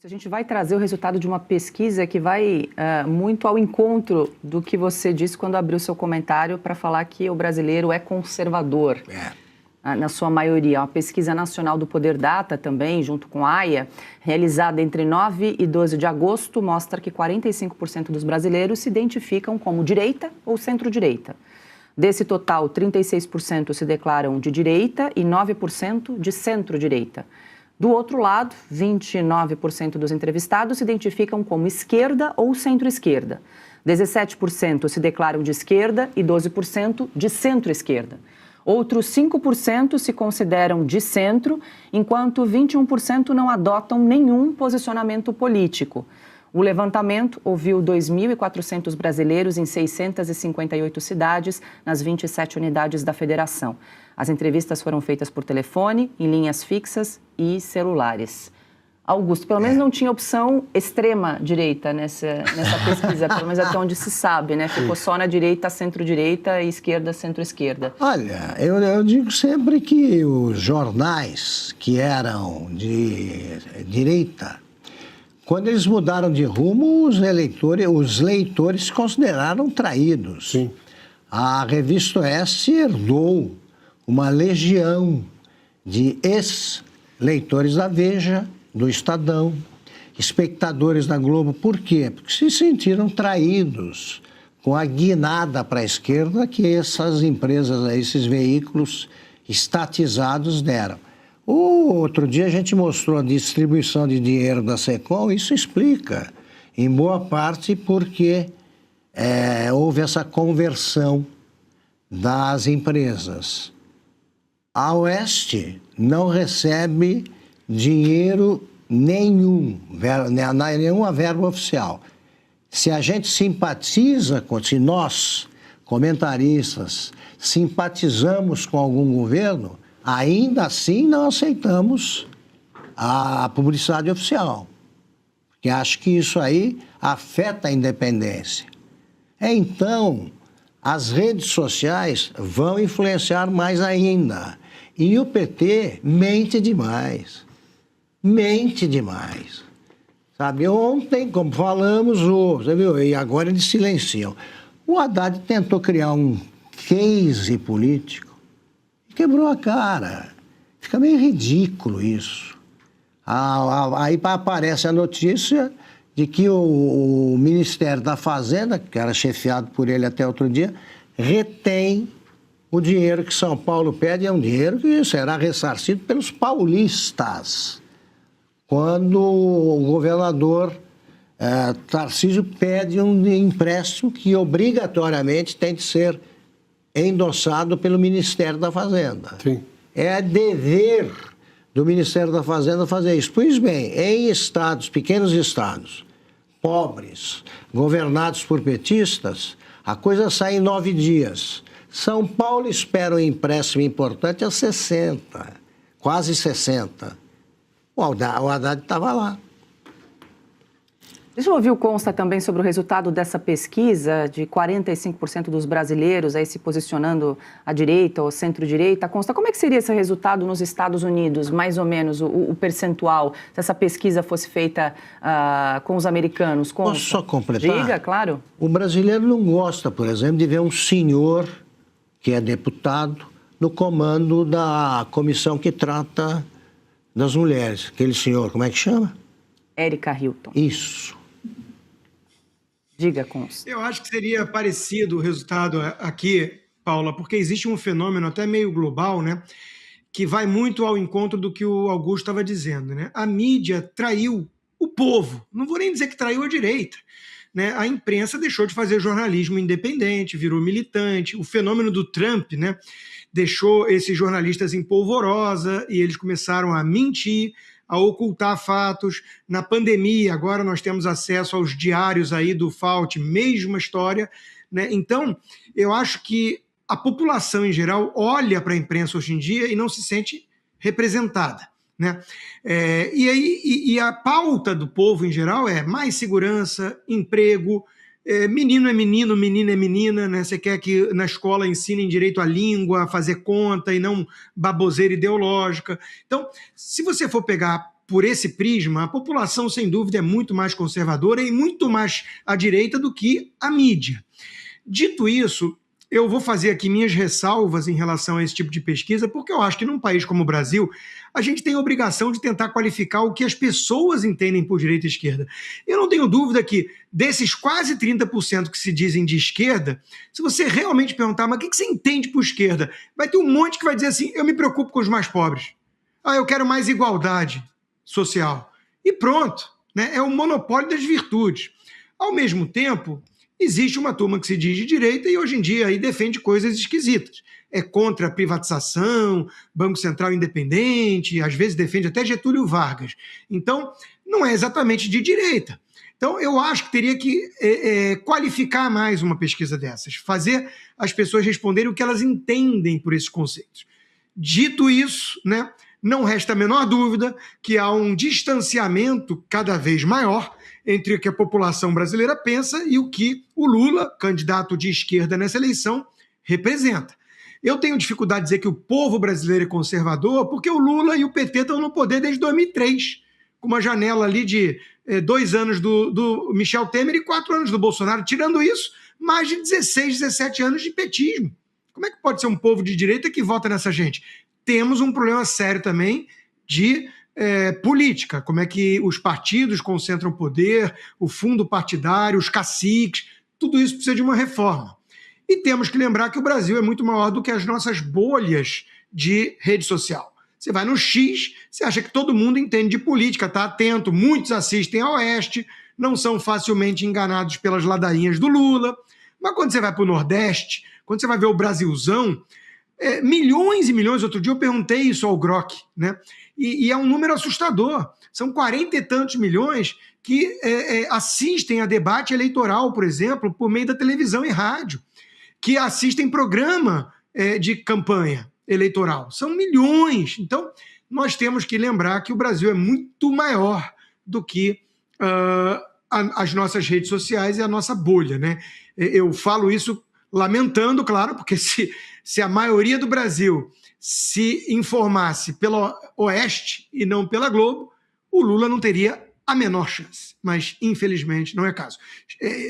A gente vai trazer o resultado de uma pesquisa que vai muito ao encontro do que você disse quando abriu seu comentário para falar que o brasileiro é conservador, na sua maioria. Uma pesquisa nacional do Poder Data também, junto com a AIA, realizada entre 9 e 12 de agosto, mostra que 45% dos brasileiros se identificam como direita ou centro-direita. Desse total, 36% se declaram de direita e 9% de centro-direita. Do outro lado, 29% dos entrevistados se identificam como esquerda ou centro-esquerda. 17% se declaram de esquerda e 12% de centro-esquerda. Outros 5% se consideram de centro, enquanto 21% não adotam nenhum posicionamento político. O levantamento ouviu 2.400 brasileiros em 658 cidades, nas 27 unidades da federação. As entrevistas foram feitas por telefone, em linhas fixas e celulares. Augusto, pelo menos não tinha opção extrema-direita nessa pesquisa, pelo menos até onde se sabe, né? Ficou só na direita, centro-direita e esquerda, centro-esquerda. Olha, eu digo sempre que os jornais que eram de direita, quando eles mudaram de rumo, os leitores se consideraram traídos. Sim. A Revista Oeste herdou uma legião de ex-leitores da Veja, do Estadão, espectadores da Globo. Por quê? Porque se sentiram traídos com a guinada para a esquerda que essas empresas, esses veículos estatizados deram. Outro dia a gente mostrou a distribuição de dinheiro da Secom, isso explica, em boa parte, porque houve essa conversão das empresas. A Oeste não recebe dinheiro nenhum, nenhuma verba oficial. Se a gente simpatiza, se nós, comentaristas, simpatizamos com algum governo, ainda assim não aceitamos a publicidade oficial. Porque acho que isso aí afeta a independência. Então, as redes sociais vão influenciar mais ainda. E o PT mente demais. Mente demais. Sabe, ontem, como falamos, você viu, e agora eles silenciam. O Haddad tentou criar um case político e quebrou a cara. Fica meio ridículo isso. Aí aparece a notícia de que o Ministério da Fazenda, que era chefiado por ele até outro dia, retém o dinheiro que São Paulo pede, é um dinheiro que será ressarcido pelos paulistas. Quando o governador Tarcísio pede um empréstimo que obrigatoriamente tem de ser endossado pelo Ministério da Fazenda. Sim. É dever do Ministério da Fazenda fazer isso. Pois bem, em estados, pequenos estados, pobres, governados por petistas, a coisa sai em 9 dias. São Paulo espera um empréstimo importante a 60, quase 60. O Haddad estava lá. Deixa eu ouvir o Consta também sobre o resultado dessa pesquisa de 45% dos brasileiros aí se posicionando à direita ou centro-direita. Consta, como é que seria esse resultado nos Estados Unidos, mais ou menos, o percentual, se essa pesquisa fosse feita com os americanos? Consta. Posso só completar? Diga, claro. O brasileiro não gosta, por exemplo, de ver um senhor que é deputado no comando da comissão que trata das mulheres. Aquele senhor, como é que chama? Érica Hilton. Isso. Diga, Consta. Eu acho que seria parecido o resultado aqui, Paula, porque existe um fenômeno até meio global, né, que vai muito ao encontro do que o Augusto estava dizendo, né? A mídia traiu o povo. Não vou nem dizer que traiu a direita, né? A imprensa deixou de fazer jornalismo independente, virou militante. O fenômeno do Trump, né, deixou esses jornalistas em polvorosa e eles começaram a mentir, a ocultar fatos. Na pandemia, agora nós temos acesso aos diários aí do Fauci, mesma história, né? Então, eu acho que a população em geral olha para a imprensa hoje em dia e não se sente representada, né? E a pauta do povo em geral é mais segurança, emprego, menino é menino, menina é menina, né? Você quer que na escola ensinem direito à língua, a fazer conta e não baboseira ideológica. Então, se você for pegar por esse prisma, a população, sem dúvida, é muito mais conservadora e muito mais à direita do que a mídia. Dito isso, eu vou fazer aqui minhas ressalvas em relação a esse tipo de pesquisa, porque eu acho que num país como o Brasil, a gente tem a obrigação de tentar qualificar o que as pessoas entendem por direita e esquerda. Eu não tenho dúvida que desses quase 30% que se dizem de esquerda, se você realmente perguntar, mas o que você entende por esquerda? Vai ter um monte que vai dizer assim, eu me preocupo com os mais pobres. Eu quero mais igualdade social. E pronto, né? É o monopólio das virtudes. Ao mesmo tempo, existe uma turma que se diz de direita e hoje em dia aí defende coisas esquisitas. É contra a privatização, Banco Central independente, às vezes defende até Getúlio Vargas. Então, não é exatamente de direita. Então, eu acho que teria que qualificar mais uma pesquisa dessas, fazer as pessoas responderem o que elas entendem por esses conceitos. Dito isso, né, não resta a menor dúvida que há um distanciamento cada vez maior entre o que a população brasileira pensa e o que o Lula, candidato de esquerda nessa eleição, representa. Eu tenho dificuldade de dizer que o povo brasileiro é conservador porque o Lula e o PT estão no poder desde 2003, com uma janela ali de 2 anos do Michel Temer e 4 anos do Bolsonaro. Tirando isso, mais de 16, 17 anos de petismo. Como é que pode ser um povo de direita que vota nessa gente? Temos um problema sério também de política, como é que os partidos concentram poder, o fundo partidário, os caciques, tudo isso precisa de uma reforma. E temos que lembrar que o Brasil é muito maior do que as nossas bolhas de rede social. Você vai no X, você acha que todo mundo entende de política, está atento, muitos assistem a Oeste, não são facilmente enganados pelas ladainhas do Lula, mas quando você vai para o Nordeste, quando você vai ver o Brasilzão, milhões e milhões, outro dia eu perguntei isso ao Grok, né? E é um número assustador, são 40 e tantos milhões que assistem a debate eleitoral, por exemplo, por meio da televisão e rádio, que assistem programa de campanha eleitoral, são milhões. Então, nós temos que lembrar que o Brasil é muito maior do que as nossas redes sociais e a nossa bolha, né? Eu falo isso lamentando, claro, porque se a maioria do Brasil se informasse pela Oeste e não pela Globo, o Lula não teria a menor chance. Mas, infelizmente, não é caso.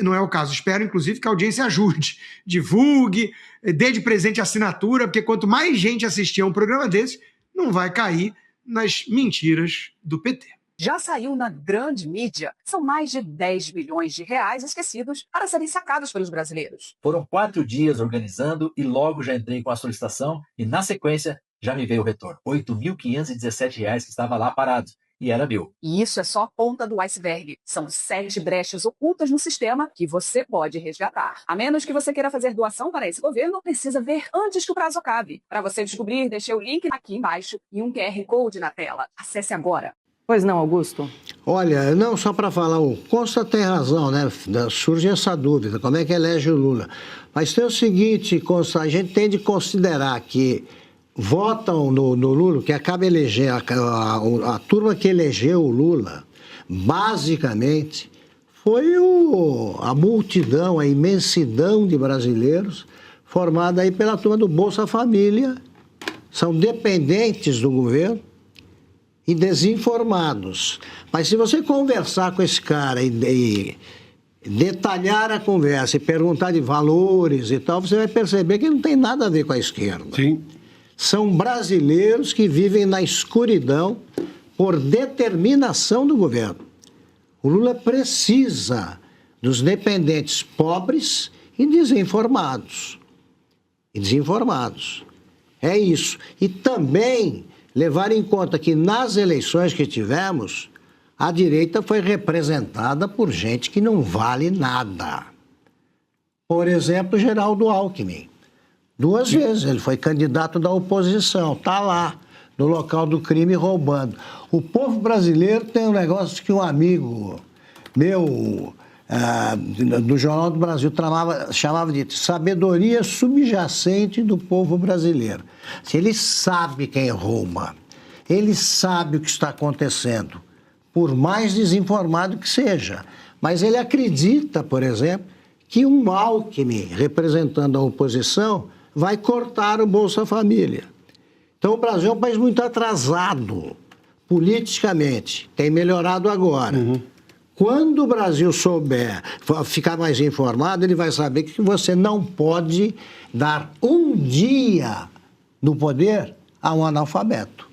Não é o caso. Espero, inclusive, que a audiência ajude, divulgue, dê de presente assinatura, porque quanto mais gente assistir a um programa desse, não vai cair nas mentiras do PT. Já saiu na grande mídia. São mais de 10 bilhões de reais esquecidos para serem sacados pelos brasileiros. Foram 4 dias organizando e logo já entrei com a solicitação e, na sequência, já me veio o retorno. R$ 8.517 que estava lá parado. E era meu. E isso é só a ponta do iceberg. São 7 brechas ocultas no sistema que você pode resgatar. A menos que você queira fazer doação para esse governo, precisa ver antes que o prazo acabe. Para você descobrir, deixei o link aqui embaixo e um QR Code na tela. Acesse agora. Pois não, Augusto? Olha, não, só para falar, o Costa tem razão, né? Surge essa dúvida, como é que elege o Lula? Mas tem o seguinte, Costa, a gente tem de considerar que votam no Lula, que acaba eleger, a turma que elegeu o Lula, basicamente, foi a multidão, a imensidão de brasileiros formada aí pela turma do Bolsa Família, são dependentes do governo e desinformados. Mas se você conversar com esse cara e detalhar a conversa e perguntar de valores e tal, você vai perceber que não tem nada a ver com a esquerda. Sim. São brasileiros que vivem na escuridão por determinação do governo. O Lula precisa dos dependentes pobres e desinformados. É isso. E também levar em conta que nas eleições que tivemos, a direita foi representada por gente que não vale nada. Por exemplo, Geraldo Alckmin. 2 vezes ele foi candidato da oposição, está lá, no local do crime, roubando. O povo brasileiro tem um negócio que um amigo meu, do Jornal do Brasil, chamava de sabedoria subjacente do povo brasileiro. Ele sabe quem rouba, ele sabe o que está acontecendo, por mais desinformado que seja. Mas ele acredita, por exemplo, que um Alckmin, representando a oposição, vai cortar o Bolsa Família. Então o Brasil é um país muito atrasado politicamente, tem melhorado agora. Quando o Brasil souber, ficar mais informado, ele vai saber que você não pode dar um dia no poder a um analfabeto.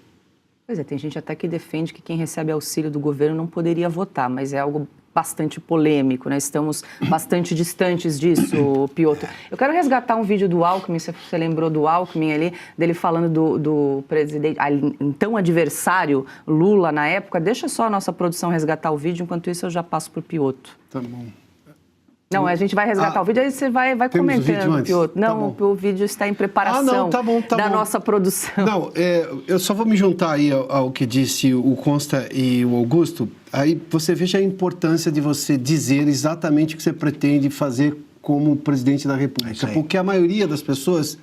Pois é, tem gente até que defende que quem recebe auxílio do governo não poderia votar, mas é algo bastante polêmico, né? Estamos bastante distantes disso, Piotr. Eu quero resgatar um vídeo do Alckmin, você lembrou do Alckmin ali, dele falando do presidente, então adversário Lula na época. Deixa só a nossa produção resgatar o vídeo, enquanto isso eu já passo para o Piotr. Tá bom. Não, a gente vai resgatar o vídeo, aí você vai comentando, Piotr. Não, o vídeo está em preparação da nossa produção. Não, eu só vou me juntar aí ao que disse o Consta e o Augusto. Aí você veja a importância de você dizer exatamente o que você pretende fazer como presidente da República. Porque a maioria das pessoas,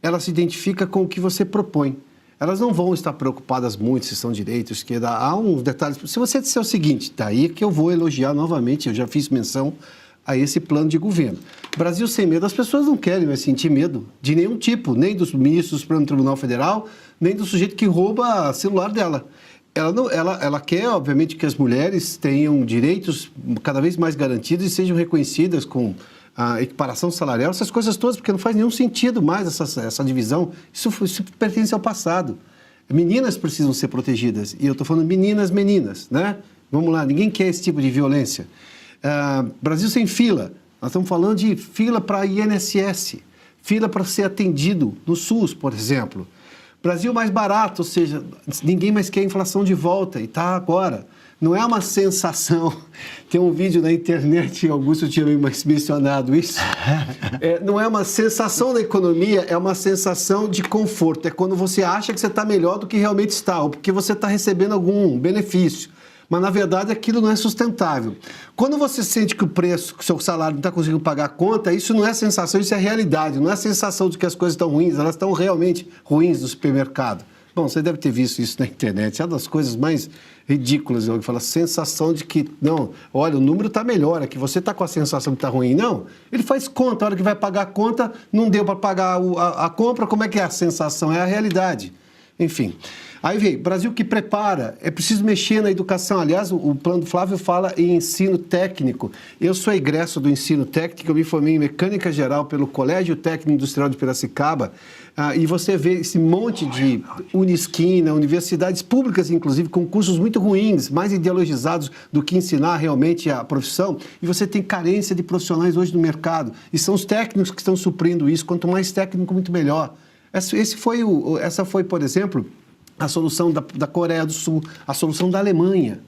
ela se identifica com o que você propõe. Elas não vão estar preocupadas muito se são direita, esquerda. Há uns detalhes. Se você disser o seguinte, daí que eu vou elogiar novamente, eu já fiz menção a esse plano de governo. Brasil sem medo, as pessoas não querem mais sentir medo de nenhum tipo, nem dos ministros do Supremo Tribunal Federal, nem do sujeito que rouba o celular dela. Ela quer, obviamente, que as mulheres tenham direitos cada vez mais garantidos e sejam reconhecidas com a equiparação salarial, essas coisas todas, porque não faz nenhum sentido mais essa divisão. Isso pertence ao passado. Meninas precisam ser protegidas. E eu estou falando meninas, né? Vamos lá, ninguém quer esse tipo de violência. Brasil sem fila. Nós estamos falando de fila para INSS, fila para ser atendido no SUS, por exemplo. Brasil mais barato, ou seja, ninguém mais quer a inflação de volta, e está agora. Não é uma sensação. Tem um vídeo na internet, Augusto tinha mencionado isso. Não é uma sensação da economia, é uma sensação de conforto. É quando você acha que você está melhor do que realmente está, ou porque você está recebendo algum benefício. Mas, na verdade, aquilo não é sustentável. Quando você sente que o preço, que o seu salário não está conseguindo pagar a conta, isso não é sensação, isso é realidade. Não é a sensação de que as coisas estão ruins, elas estão realmente ruins no supermercado. Bom, você deve ter visto isso na internet. É uma das coisas mais ridículas. Eu falo, a sensação de que, não, olha, o número está melhor, é que você está com a sensação que está ruim. Não, ele faz conta, a hora que vai pagar a conta, não deu para pagar a compra, como é que é a sensação? É a realidade. Enfim. Aí vem, Brasil que prepara, é preciso mexer na educação. Aliás, o plano do Flávio fala em ensino técnico. Eu sou egresso do ensino técnico, eu me formei em mecânica geral pelo Colégio Técnico Industrial de Piracicaba, e você vê esse monte de Unisquina, universidades públicas, inclusive, com cursos muito ruins, mais ideologizados do que ensinar realmente a profissão, e você tem carência de profissionais hoje no mercado, e são os técnicos que estão suprindo isso. Quanto mais técnico, muito melhor. Essa foi, por exemplo, a solução da Coreia do Sul, a solução da Alemanha.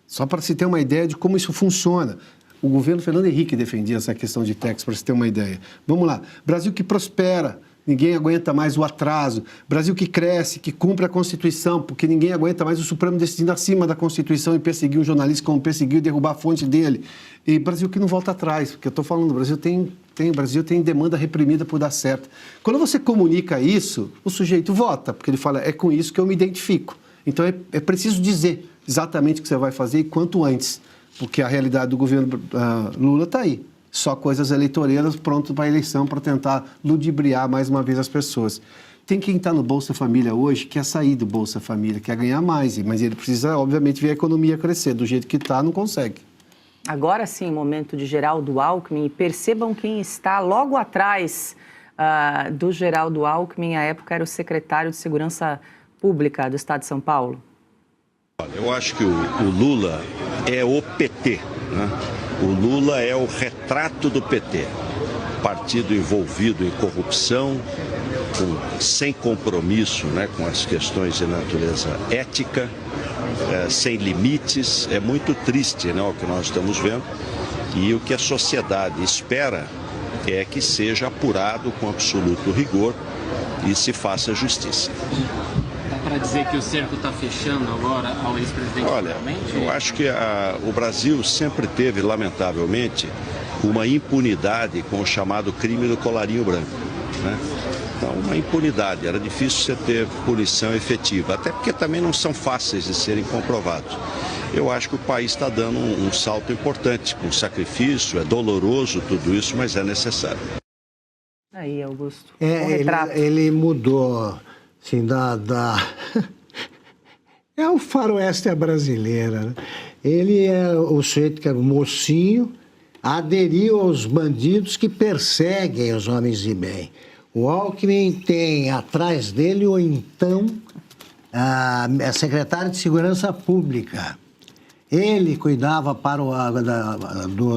Só para se ter uma ideia de como isso funciona. O governo Fernando Henrique defendia essa questão de taxas, para se ter uma ideia. Vamos lá. Brasil que prospera, ninguém aguenta mais o atraso. Brasil que cresce, que cumpre a Constituição, porque ninguém aguenta mais o Supremo decidindo acima da Constituição e perseguir um jornalista como perseguiu e derrubar a fonte dele. E Brasil que não volta atrás, porque eu estou falando, o Brasil tem demanda reprimida por dar certo. Quando você comunica isso, o sujeito vota, porque ele fala, é com isso que eu me identifico. Então é preciso dizer exatamente o que você vai fazer e quanto antes, porque a realidade do governo Lula está aí. Só coisas eleitoreiras pronto para a eleição, para tentar ludibriar mais uma vez as pessoas. Tem quem está no Bolsa Família hoje, quer sair do Bolsa Família, quer ganhar mais, mas ele precisa, obviamente, ver a economia crescer. Do jeito que está, não consegue. Agora sim, momento de Geraldo Alckmin. Percebam quem está logo atrás do Geraldo Alckmin. À época era o secretário de Segurança Pública do Estado de São Paulo. Eu acho que o Lula é o PT, né? O Lula é o retrato do PT. Partido envolvido em corrupção, sem compromisso, né, com as questões de natureza ética, sem limites. É muito triste, né, o que nós estamos vendo. E o que a sociedade espera é que seja apurado com absoluto rigor e se faça justiça. Para dizer que o cerco está fechando agora ao ex-presidente? Olha, eu acho que o Brasil sempre teve, lamentavelmente, uma impunidade com o chamado crime do colarinho branco, né? Então, uma impunidade, era difícil você ter punição efetiva, até porque também não são fáceis de serem comprovados. Eu acho que o país está dando um salto importante, com sacrifício, é doloroso tudo isso, mas é necessário. Aí, Augusto, ele mudou, assim, É o faroeste à brasileira, né? Ele é o sujeito que é mocinho, aderiu aos bandidos que perseguem os homens de bem. O Alckmin tem atrás dele o então a secretária de Segurança Pública. Ele cuidava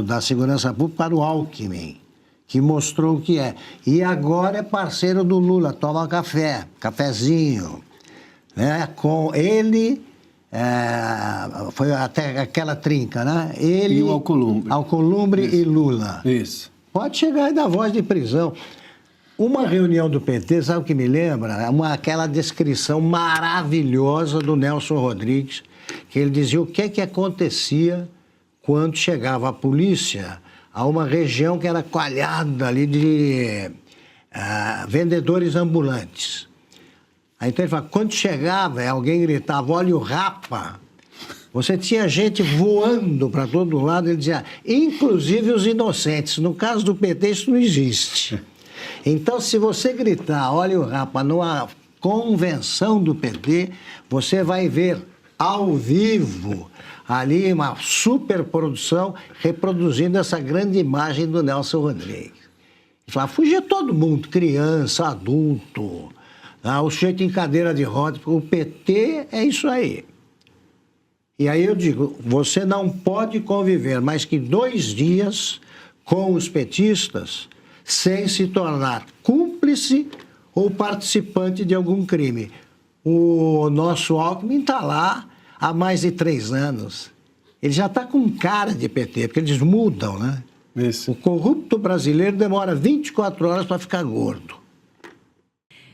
da Segurança Pública para o Alckmin, que mostrou o que é. E agora é parceiro do Lula, toma cafezinho. Né? Com ele, foi até aquela trinca, né? Ele, e o Alcolumbre. Alcolumbre e Lula. Isso. Pode chegar e dar voz de prisão. Uma reunião do PT, sabe o que me lembra? Aquela descrição maravilhosa do Nelson Rodrigues, que ele dizia o que acontecia quando chegava a polícia a uma região que era coalhada ali de vendedores ambulantes. Aí então ele fala, quando chegava, alguém gritava, olha o rapa, você tinha gente voando para todo lado, ele dizia, inclusive os inocentes. No caso do PT, isso não existe. Então, se você gritar, olha o rapa, numa convenção do PT, você vai ver ao vivo ali uma superprodução reproduzindo essa grande imagem do Nelson Rodrigues. Ele fala, fugia todo mundo, criança, adulto, o sujeito em cadeira de rodas, o PT é isso aí. E aí eu digo, você não pode conviver mais que 2 dias com os petistas sem se tornar cúmplice ou participante de algum crime. O nosso Alckmin está lá há mais de 3 anos. Ele já está com cara de PT, porque eles mudam, né? Isso. O corrupto brasileiro demora 24 horas para ficar gordo.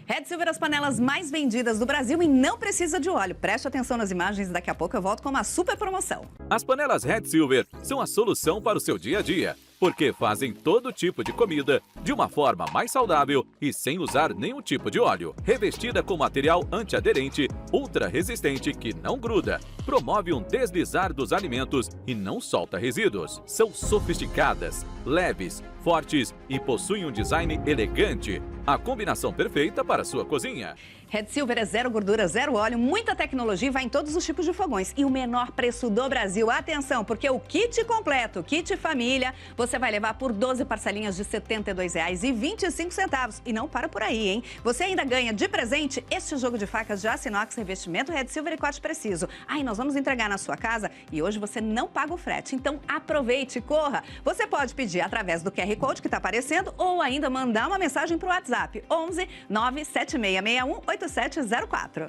Red Silver, as panelas mais vendidas do Brasil e não precisa de óleo. Preste atenção nas imagens e daqui a pouco eu volto com uma super promoção. As panelas Red Silver são a solução para o seu dia a dia, porque fazem todo tipo de comida de uma forma mais saudável e sem usar nenhum tipo de óleo. Revestida com material antiaderente, ultra resistente que não gruda, promove um deslizar dos alimentos e não solta resíduos. São sofisticadas, leves, fortes e possuem um design elegante. A combinação perfeita para a sua cozinha. Red Silver é 0 gordura, 0 óleo, muita tecnologia e vai em todos os tipos de fogões. E o menor preço do Brasil. Atenção, porque o kit completo, kit família, você vai levar por 12 parcelinhas de R$ 72,25. E não para por aí, hein? Você ainda ganha de presente este jogo de facas de aço inox, revestimento Red Silver e corte preciso. Aí nós vamos entregar na sua casa e hoje você não paga o frete. Então aproveite, corra. Você pode pedir através do QR Code que está aparecendo ou ainda mandar uma mensagem para o WhatsApp 11 97661 8704.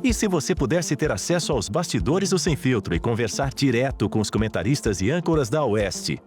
E se você pudesse ter acesso aos bastidores do Sem Filtro e conversar direto com os comentaristas e âncoras da Oeste?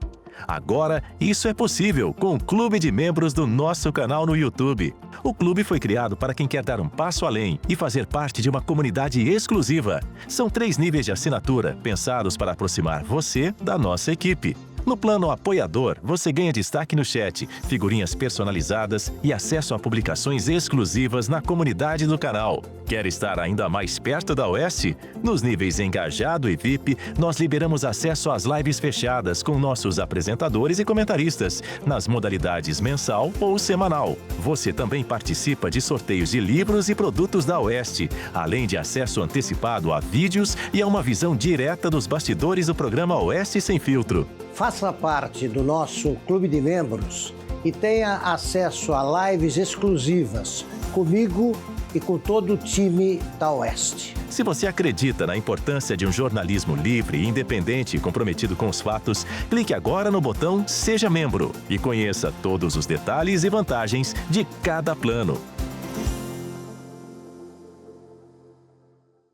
Agora, isso é possível com o Clube de Membros do nosso canal no YouTube. O clube foi criado para quem quer dar um passo além e fazer parte de uma comunidade exclusiva. São 3 níveis de assinatura, pensados para aproximar você da nossa equipe. No plano apoiador, você ganha destaque no chat, figurinhas personalizadas e acesso a publicações exclusivas na comunidade do canal. Quer estar ainda mais perto da Oeste? Nos níveis Engajado e VIP, nós liberamos acesso às lives fechadas com nossos apresentadores e comentaristas, nas modalidades mensal ou semanal. Você também participa de sorteios de livros e produtos da Oeste, além de acesso antecipado a vídeos e a uma visão direta dos bastidores do programa Oeste Sem Filtro. Faça parte do nosso clube de membros e tenha acesso a lives exclusivas comigo e com todo o time da Oeste. Se você acredita na importância de um jornalismo livre, independente e comprometido com os fatos, clique agora no botão Seja Membro e conheça todos os detalhes e vantagens de cada plano.